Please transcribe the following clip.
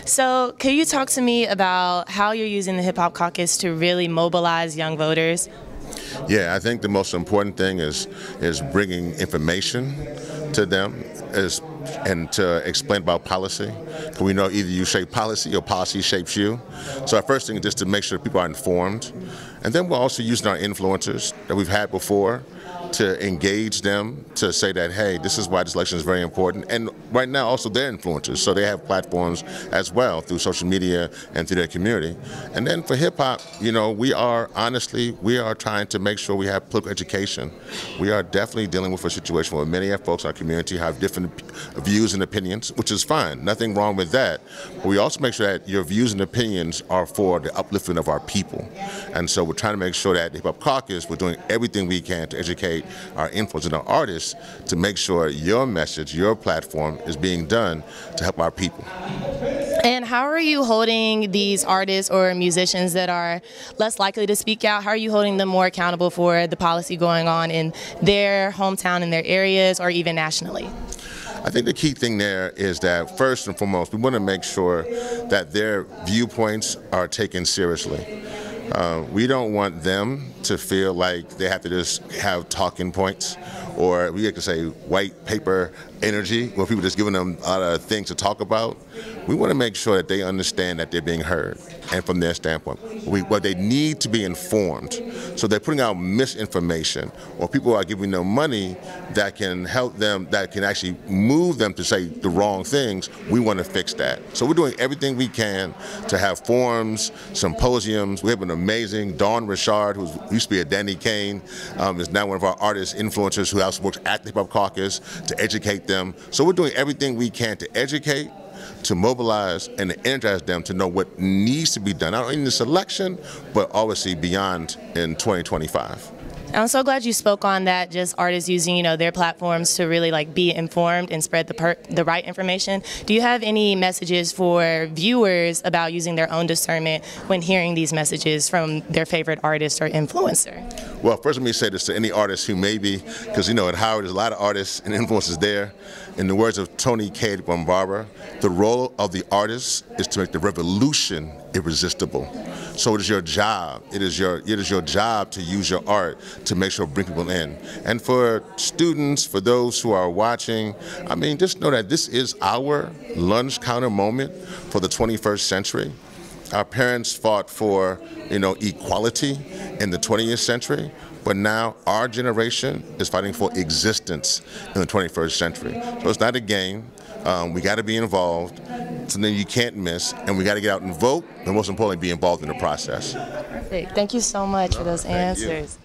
So can you talk to me about how you're using the Hip Hop Caucus to really mobilize young voters? Yeah, I think the most important thing is bringing information to them and to explain about policy. We know either you shape policy or policy shapes you. So our first thing is just to make sure people are informed. And then we're also using our influencers that we've had before to engage them, to say that, hey, this is why this election is very important. And right now also they're influencers, so they have platforms as well through social media and through their community. And then for hip hop, we are trying to make sure we have political education. We are definitely dealing with a situation where many of folks in our community have different views and opinions, which is fine, nothing wrong with that. But we also make sure that your views and opinions are for the uplifting of our people. And so we're trying to make sure that the Hip Hop Caucus, we're doing everything we can to educate our influencers and our artists to make sure your message, your platform is being done to help our people. And how are you holding these artists or musicians that are less likely to speak out, how are you holding them more accountable for the policy going on in their hometown, in their areas, or even nationally? I think the key thing there is that first and foremost, we want to make sure that their viewpoints are taken seriously. We don't want them to feel like they have to just have talking points, or we like to say white paper energy, where people just giving them a lot of things to talk about. We want to make sure that they understand that they're being heard, and from their standpoint, they need to be informed. So they're putting out misinformation, or people are giving them money that can help them, that can actually move them to say the wrong things. We want to fix that. So we're doing everything we can to have forums, symposiums. We have an amazing Dawn Richard, who used to be a Danny Kane, is now one of our artists, influencers, who also works at the Hip Hop Caucus to educate them. So we're doing everything we can to educate, to mobilize, and to energize them to know what needs to be done, not only in this election, but obviously beyond in 2025. I'm so glad you spoke on that, just artists using, their platforms to really be informed and spread the right information. Do you have any messages for viewers about using their own discernment when hearing these messages from their favorite artist or influencer? Well, first let me say this to any artist who may be, because at Howard there's a lot of artists and influencers there. In the words of Tony Cade from Barber, the role of the artist is to make the revolution irresistible. So it is your job. It is your job to use your art to make sure bring people in. And for students, for those who are watching, just know that this is our lunch counter moment for the 21st century. Our parents fought for, equality in the 20th century, but now our generation is fighting for existence in the 21st century. So it's not a game. We got to be involved. Something you can't miss, and we got to get out and vote, and most importantly, be involved in the process. Perfect. Thank you so much for those answers.